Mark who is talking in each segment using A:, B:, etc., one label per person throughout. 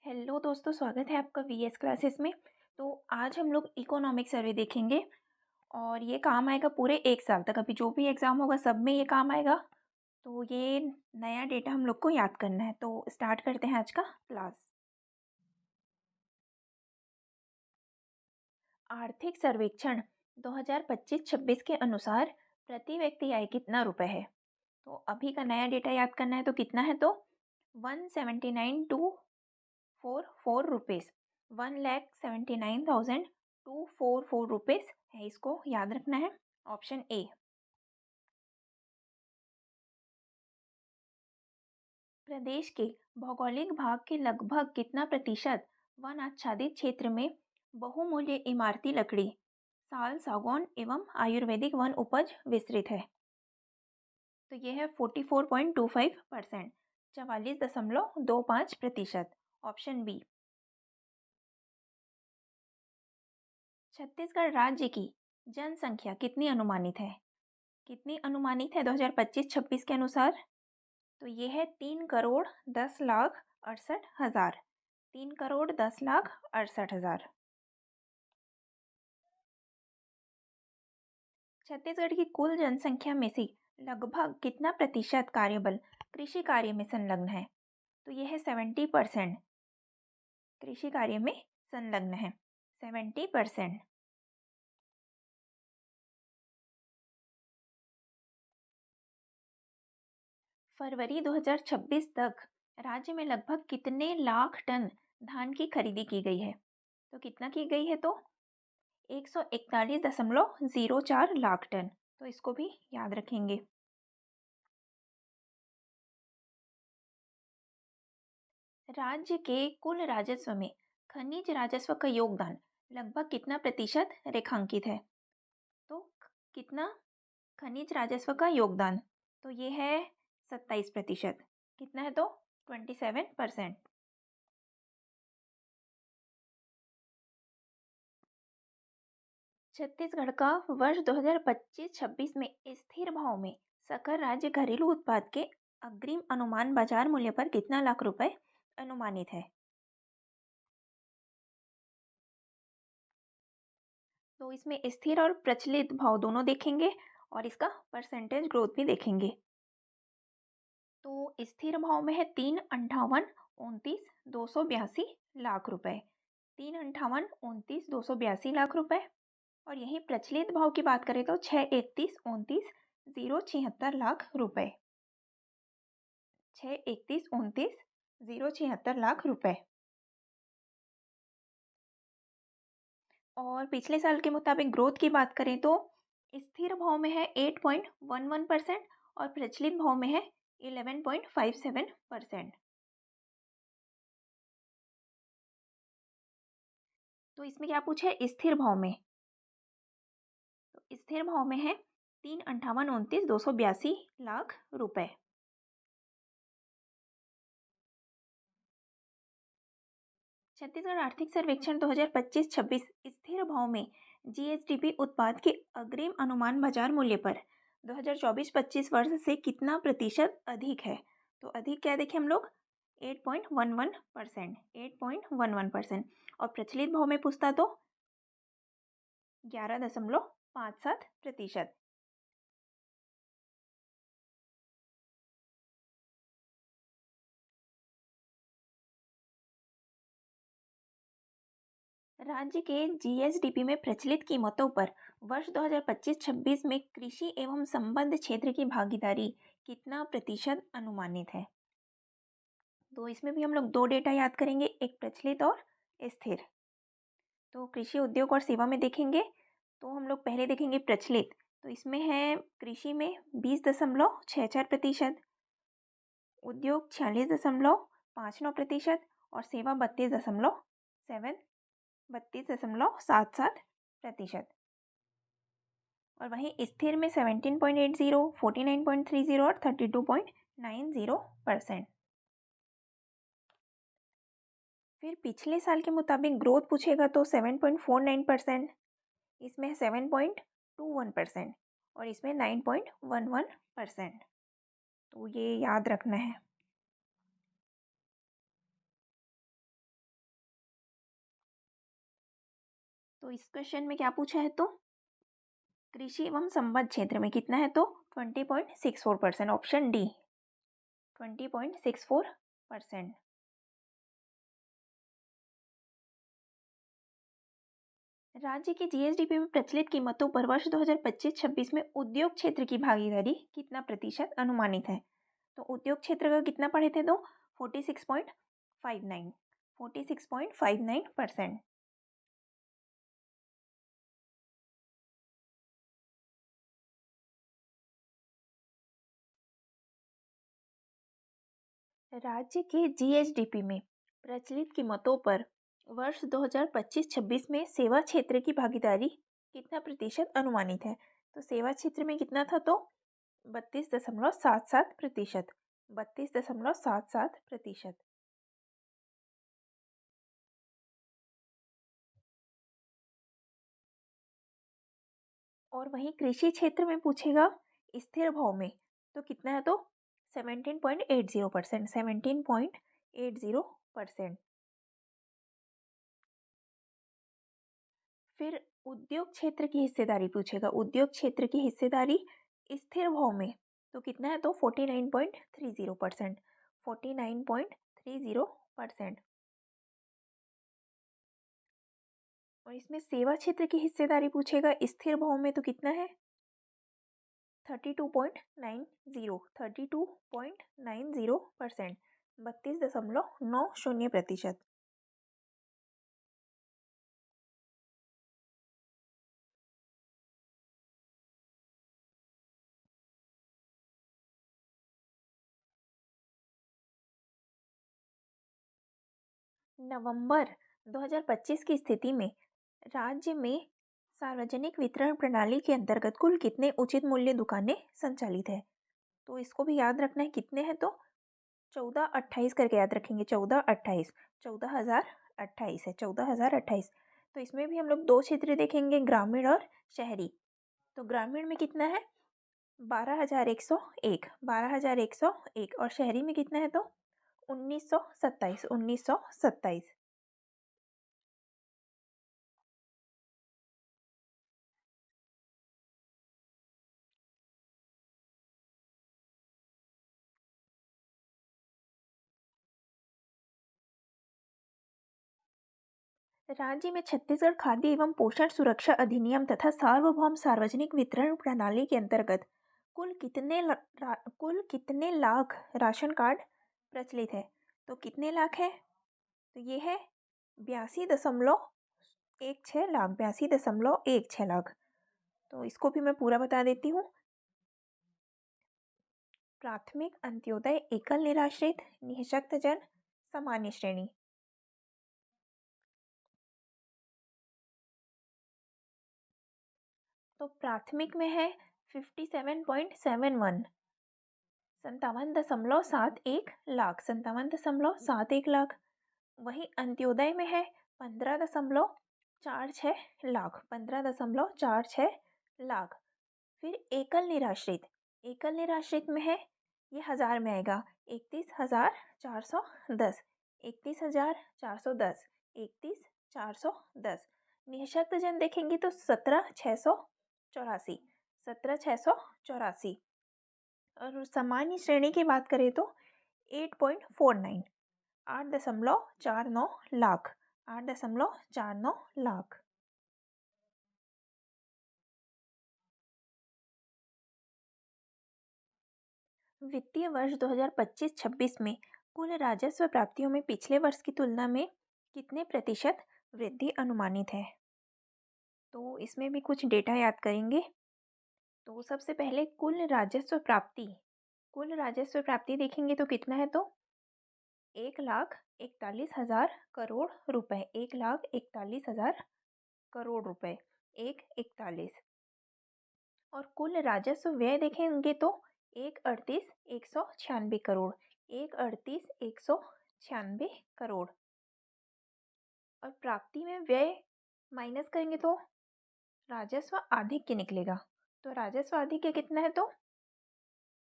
A: Hello दोस्तों, स्वागत है आपका वीएस क्लासेस में। तो आज हम लोग इकोनॉमिक सर्वे देखेंगे और ये काम आएगा पूरे 1 साल तक। अभी जो भी एग्ज़ाम होगा सब में ये काम आएगा। तो ये नया डेटा हम लोग को याद करना है। तो स्टार्ट करते हैं आज का क्लास। आर्थिक सर्वेक्षण 2025-26 के अनुसार प्रति व्यक्ति आय कितना रुपए है? तो अभी का नया डेटा याद करना है। तो कितना है? तो 179,244 रुपीज़, 1,79,244 रुपीज़ है। इसको याद रखना है। Option A. प्रदेश के भौगोलिक भाग के लगभग कितना प्रतिशत वन आच्छादित क्षेत्र में बहुमूल्य इमारती लकड़ी, साल, सागौन एवं आयुर्वेदिक वन उपज विस्तृत है? तो ये है 44.25%, 44.25%। Option B. छत्तीसगढ़ राज्य की जनसंख्या कितनी अनुमानित है? कितनी अनुमानित है 2025-26 के अनुसार? तो ये है 3,10,68,000। 3,10,68,000। छत्तीसगढ़ की कुल जनसंख्या में से लगभग कितना प्रतिशत कार्यबल कृषि कार्य में संलग्न है? तो यह है 70%। कृषि कार्य में संलग्न है 70%। फरवरी 2026 तक राज्य में लगभग कितने लाख टन धान की खरीदी की गई है? तो कितना की गई है? तो 141.04 लाख टन। तो इसको भी याद रखेंगे। राज्य के कुल राजस्व में खनिज राजस्व का योगदान लगभग कितना प्रतिशत रेखांकित है? तो कितना खनिज राजस्व का योगदान? तो ये है 27%। कितना है? तो 27%। छत्तीसगढ़ का वर्ष 2025-26 में स्थिर भाव में सकल राज्य घरेलू उत्पाद के अग्रिम अनुमान बाजार मूल्य पर कितना लाख रुपए अनुमानित है? तो इसमें स्थिर और प्रचलित भाव दोनों देखेंगे और इसका परसेंटेज ग्रोथ भी देखेंगे। तो स्थिर भाव में है 3,58,29,282 लाख रुपए। 3,58,29,282 लाख रुपए। और यही प्रचलित भाव की बात करें तो 6,31,29,076 लाख रुपए। 6,31,29,076 लाख रुपए। और पिछले साल के मुताबिक ग्रोथ की बात करें तो स्थिर भाव में है 8.11% और प्रचलित भाव में है 11.57%। तो इसमें क्या पूछा है? स्थिर भाव में। तो स्थिर भाव में है 3,58,29,282 लाख रुपए। छत्तीसगढ़ आर्थिक सर्वेक्षण 2025-26 स्थिर भाव में जीएसडीपी उत्पाद के अग्रिम अनुमान बाजार मूल्य पर 2024-25 वर्ष से कितना प्रतिशत अधिक है? तो अधिक क्या देखें हम लोग? 8.11%। 8.11%। और प्रचलित भाव में पूछता तो 11.57%। राज्य के जीएसडीपी में प्रचलित कीमतों पर वर्ष 2025-26 में कृषि एवं संबद्ध क्षेत्र की भागीदारी कितना प्रतिशत अनुमानित है? तो इसमें भी हम लोग दो डेटा याद करेंगे, एक प्रचलित और स्थिर। तो कृषि उद्योग और सेवा में देखेंगे तो हम लोग पहले देखेंगे प्रचलित। तो इसमें है कृषि में 20.64%, उद्योग 46.59% और सेवा 32.77%। और वहीं स्थिर में 17.80, 49.30 और 32.90%। फिर पिछले साल के मुताबिक ग्रोथ पूछेगा तो 7.49%, इसमें 7.21% और इसमें 9.11%। तो ये याद रखना है। तो इस क्वेश्चन में क्या पूछा है, तो कृषि एवं संबद्ध क्षेत्र में कितना है, तो 20.64%, ऑप्शन डी 20.64%। राज्य की जीएसडीपी में प्रचलित कीमतों पर वर्ष 2025-26 में उद्योग क्षेत्र की भागीदारी कितना प्रतिशत अनुमानित है? तो उद्योग क्षेत्र का कितना पढ़े थे, तो 46.59%। राज्य के जीएसडीपी में प्रचलित कीमतों पर वर्ष 2025-26 में सेवा क्षेत्र की भागीदारी कितना प्रतिशत अनुमानित है? तो सेवा क्षेत्र में कितना था, तो 32.77%। 32.77%। और वहीं कृषि क्षेत्र में पूछेगा स्थिर भाव में, तो कितना है, तो 17.80%। 17.80%। फिर उद्योग क्षेत्र की हिस्सेदारी पूछेगा, उद्योग क्षेत्र की हिस्सेदारी स्थिर भाव में, तो कितना है, तो 49.30%। 49.30%। और इसमें सेवा क्षेत्र की हिस्सेदारी पूछेगा स्थिर भाव में, तो कितना है, 32.90। 32.90%। 32.90%। नवंबर 2025 की स्थिति में राज्य में सार्वजनिक वितरण प्रणाली के अंतर्गत कुल कितने उचित मूल्य दुकानें संचालित है? तो इसको भी याद रखना है, कितने हैं, तो 1428 करके याद रखेंगे। 1428, 14,028 है। 14,028। तो इसमें भी हम लोग दो क्षेत्र देखेंगे, ग्रामीण और शहरी। तो ग्रामीण में कितना है, 12,101। 12,101। और शहरी में कितना है, तो 1927। 1927। राज्य में छत्तीसगढ़ खाद्य एवं पोषण सुरक्षा अधिनियम तथा सार्वभौम सार्वजनिक वितरण प्रणाली के अंतर्गत कुल कितने लाख राशन कार्ड प्रचलित है? तो कितने लाख है, तो ये है 82.16 लाख। 82.16 लाख। तो इसको भी मैं पूरा बता देती हूँ। प्राथमिक, अंत्योदय, एकल निराश्रित, निःशक्तजन, सामान्य श्रेणी। तो प्राथमिक में है 57.71, 57.71 लाख। 57.71 लाख। वहीं अंत्योदय में है 15.46 लाख। 15.46 लाख। फिर एकल निराश्रित में है, ये हजार में आएगा, 31,410। 31,410। 31,410। निःशक्त जन देखेंगे तो 17,684। 17,684। और सामान्य श्रेणी की बात करें तो 8.49, 8.49 लाख। 8.49 लाख। वित्तीय वर्ष 2025-26 में कुल राजस्व प्राप्तियों में पिछले वर्ष की तुलना में कितने प्रतिशत वृद्धि अनुमानित है? तो इसमें भी कुछ डेटा याद करेंगे। तो सबसे पहले कुल राजस्व प्राप्ति देखेंगे तो कितना है, तो 1,41,000 करोड़ रुपए। 1,41,000 करोड़ रुपए। 141। और कुल राजस्व व्यय देखेंगे तो 1,38,196 करोड़। 1,38,196 करोड़। और प्राप्ति में व्यय माइनस करेंगे तो राजस्व आधिक्य निकलेगा। तो राजस्व आधिक्य कितना है, तो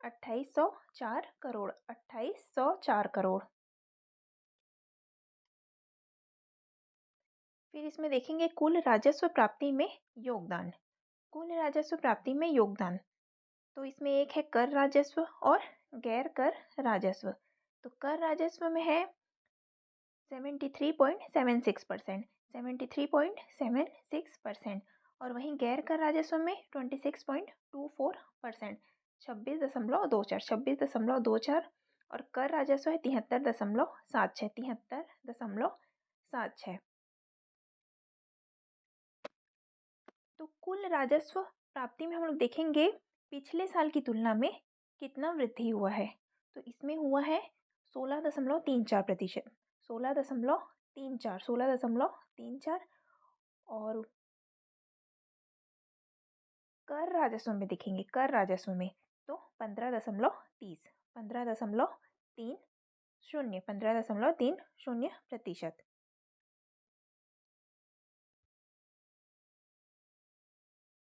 A: 2,804 करोड़। 2,804 करोड़। फिर इसमें देखेंगे कुल राजस्व प्राप्ति में योगदान। कुल राजस्व प्राप्ति में योगदान, तो इसमें एक है कर राजस्व और गैर कर राजस्व। तो कर राजस्व में है 73.76%, 73.76%, और वहीं गैर कर राजस्व में 26.24%, 26.24, और कर राजस्व है 73.76, 73.76। तो कुल राजस्व प्राप्ति में हम लोग देखेंगे पिछले साल की तुलना में कितना वृद्धि हुआ है। तो इसमें हुआ है 16.34%, 16.34। और कर राजस्व में देखेंगे, कर राजस्व में तो 15.30, 15.30, 15.30%।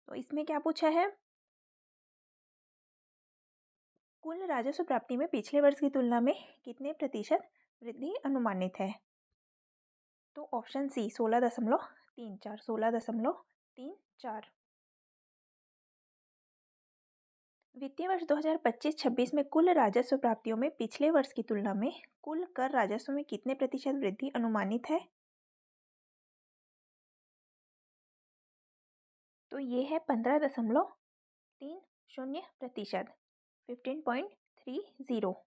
A: तो इसमें क्या पूछा है, कुल राजस्व प्राप्ति में पिछले वर्ष की तुलना में कितने प्रतिशत वृद्धि अनुमानित है। तो ऑप्शन सी 16.34, 16.34। वित्तीय वर्ष 2025-26 में कुल राजस्व प्राप्तियों में पिछले वर्ष की तुलना में कुल कर राजस्व में कितने प्रतिशत वृद्धि अनुमानित है। तो ये है 15.30%, 15.30।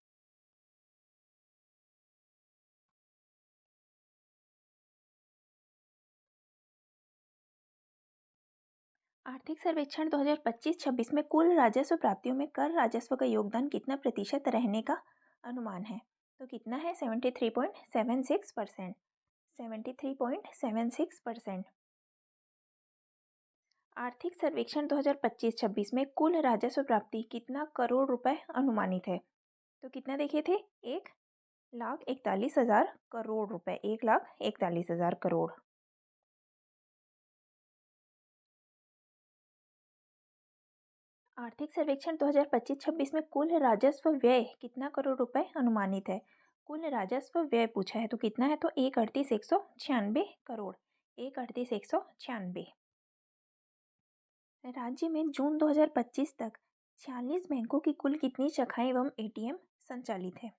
A: आर्थिक सर्वेक्षण 2025-26 में कुल राजस्व प्राप्तियों में कर राजस्व का योगदान कितना प्रतिशत रहने का अनुमान है। तो कितना है 73.76%, 73.76%। आर्थिक सर्वेक्षण 2025-26 में कुल राजस्व प्राप्ति कितना करोड़ रुपए अनुमानित है। तो कितना देखे थे, 1,41,000 करोड़ रुपए, 1,41,000 करोड़। आर्थिक सर्वेक्षण 2025-26 में कुल राजस्व व्यय कितना करोड़ रुपए अनुमानित है। कुल राजस्व व्यय पूछा है, तो कितना है, तो 1,38,196 करोड़, 1,38,196। राज्य में जून 2025 तक 46 बैंकों की कुल कितनी शाखाएं एवं एटीएम संचालित है।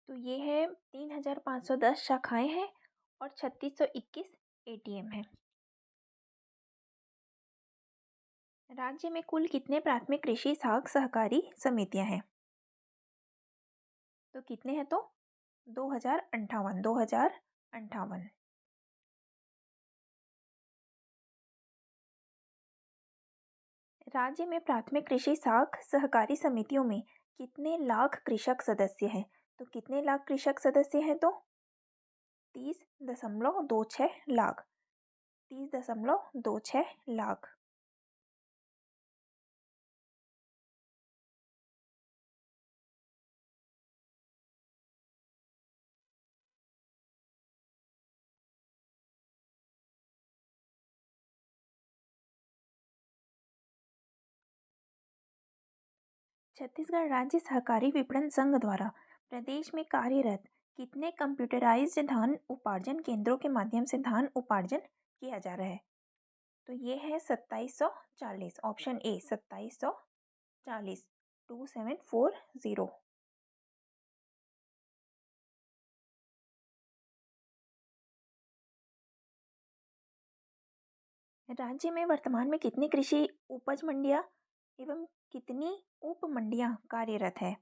A: तो ये है 3,510 शाखाएं हैं और 3,621 एटीएम है। राज्य में कुल कितने प्राथमिक कृषि साख सहकारी समितियां हैं। तो कितने हैं, तो 2,058, 2,058। राज्य में प्राथमिक कृषि साख सहकारी समितियों में कितने लाख कृषक सदस्य हैं। तो कितने लाख कृषक सदस्य हैं, तो 30.26 लाख, 30.26 लाख। छत्तीसगढ़ राज्य सहकारी विपणन संघ द्वारा प्रदेश में कार्यरत कितने कंप्यूटराइज्ड धान उपार्जन केंद्रों के माध्यम से धान उपार्जन किया जा रहा है। तो ये है 2740, ऑप्शन ए 2740, 2740। राज्य में वर्तमान में कितनी कृषि उपज मंडियां एवं कितनी उप मंडियां कार्यरत है।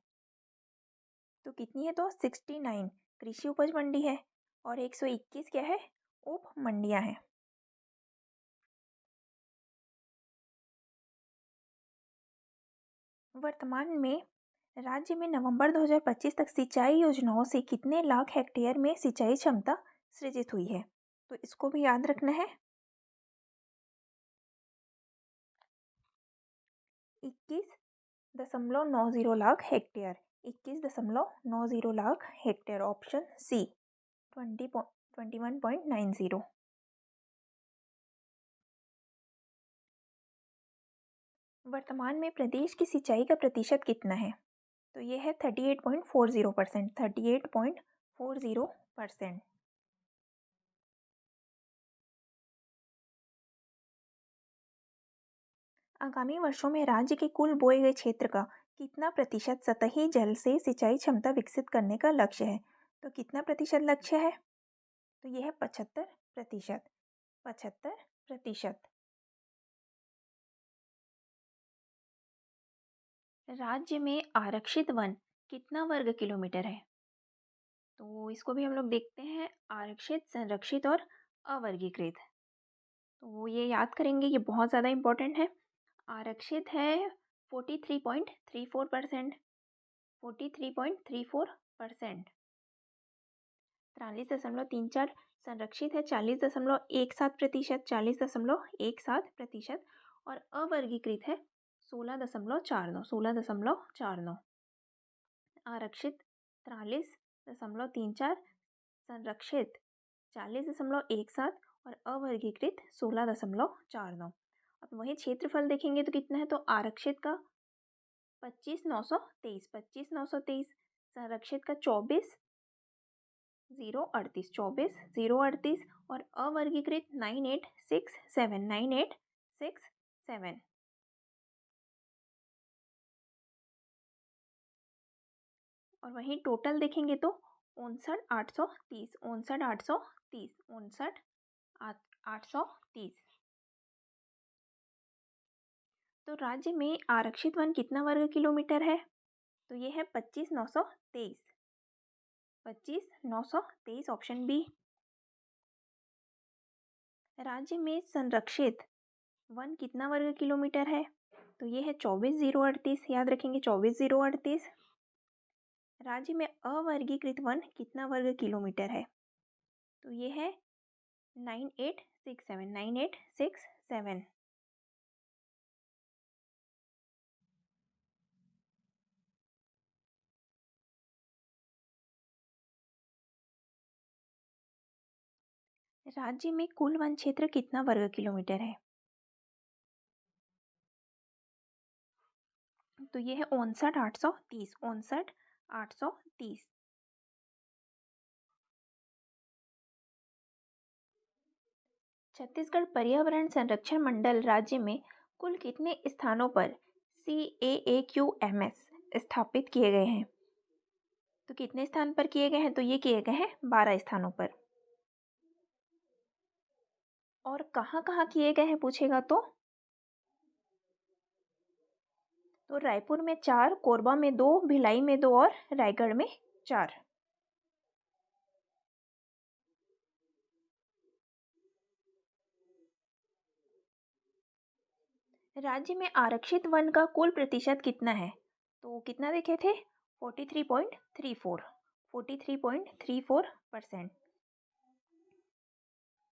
A: तो कितनी है, तो 69 कृषि उपज मंडी है और 121 क्या है, उप मंडियां हैं। वर्तमान में राज्य में नवंबर 2025 तक सिंचाई योजनाओं से कितने लाख हेक्टेयर में सिंचाई क्षमता सृजित हुई है। तो इसको भी याद रखना है, 21.90 lakh hectare, 21.90 lakh hectare, option C 21.90। वर्तमान में प्रदेश की सिंचाई का प्रतिशत कितना है। तो ये है 38.40%, 38.40%। आगामी वर्षों में राज्य के कुल बोए गए क्षेत्र का कितना प्रतिशत सतही जल से सिंचाई क्षमता विकसित करने का लक्ष्य है? तो कितना प्रतिशत लक्ष्य है? तो यह है 75%। 75%। राज्य में आरक्षित वन कितना वर्ग किलोमीटर है? तो इसको भी हम लोग देखते हैं, आरक्षित, संरक्षित और अवर्गीकृत। तो ये याद करेंगे, ये बहुत ज़्यादा इम्पोर्टेंट है। आरक्षित है 43.34%। 43.34%। 43.34। संरक्षित है 40.17%। 40.17%। और अवर्गीकृत है 16.49। 16.49। आरक्षित 43.34। संरक्षित 40.17 और अवर्गीकृत 16.49। अब वही क्षेत्रफल देखेंगे तो कितना है, तो आरक्षित का 25,923। 25,923। संरक्षित का 24,038। 24,038 और अवर्गीकृत 9867। 9867। और वहीं टोटल देखेंगे तो 59,830। 59,830। 59,830। तो राज्य में आरक्षित वन कितना वर्ग किलोमीटर है? तो ये है 25,923। 25,923, ऑप्शन बी। राज्य में संरक्षित वन कितना वर्ग किलोमीटर है? तो ये है 24,038। याद रखेंगे, 24,038। राज्य में अवर्गीकृत वन कितना वर्ग किलोमीटर है? तो ये है 9867। 9867। राज्य में कुल वन क्षेत्र कितना वर्ग किलोमीटर है? तो ये है 59,830। 59,830। छत्तीसगढ़ पर्यावरण संरक्षण मंडल राज्य में कुल कितने स्थानों पर CAAQMS स्थापित किए गए हैं? तो कितने स्थान पर किए गए हैं? तो ये किए गए हैं 12 स्थानों पर। और कहाँ कहाँ किए गए हैं पूछेगा तो रायपुर में 4, कोरबा में 2, भिलाई में 2 और रायगढ़ में 4। राज्य में आरक्षित वन का कुल प्रतिशत कितना है? तो कितना देखे थे? 43.34। 43.34%।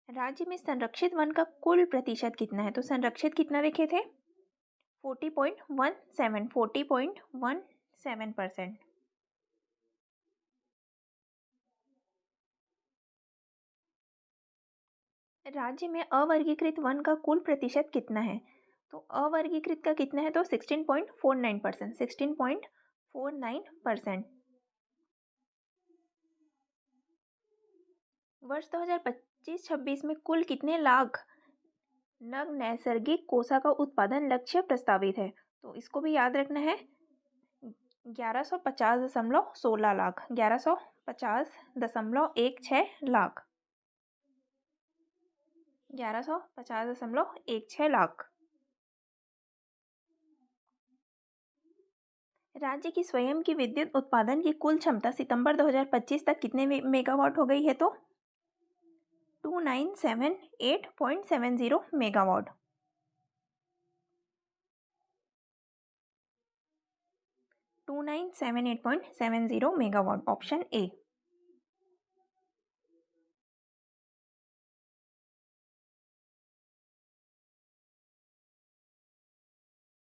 A: राज्य में संरक्षित वन का कुल प्रतिशत कितना है? तो संरक्षित कितना देखे थे? 40.17। 40.17%। राज्य में अवर्गीकृत वन का कुल प्रतिशत कितना है? तो अवर्गीकृत का कितना है? तो 16.49%। 16.49%। वर्ष 2025-26 में कुल कितने लाख नग नैसर्गिक कोसा का उत्पादन लक्ष्य प्रस्तावित है? तो इसको भी याद रखना है, 1150.16 लाख। 1150.16 लाख। 1150.16 लाख। राज्य की स्वयं की विद्युत उत्पादन की कुल क्षमता सितंबर 2025 तक कितने मेगावाट हो गई है? तो 2978.70 मेगावाट। 2978.70 megawatt, option A.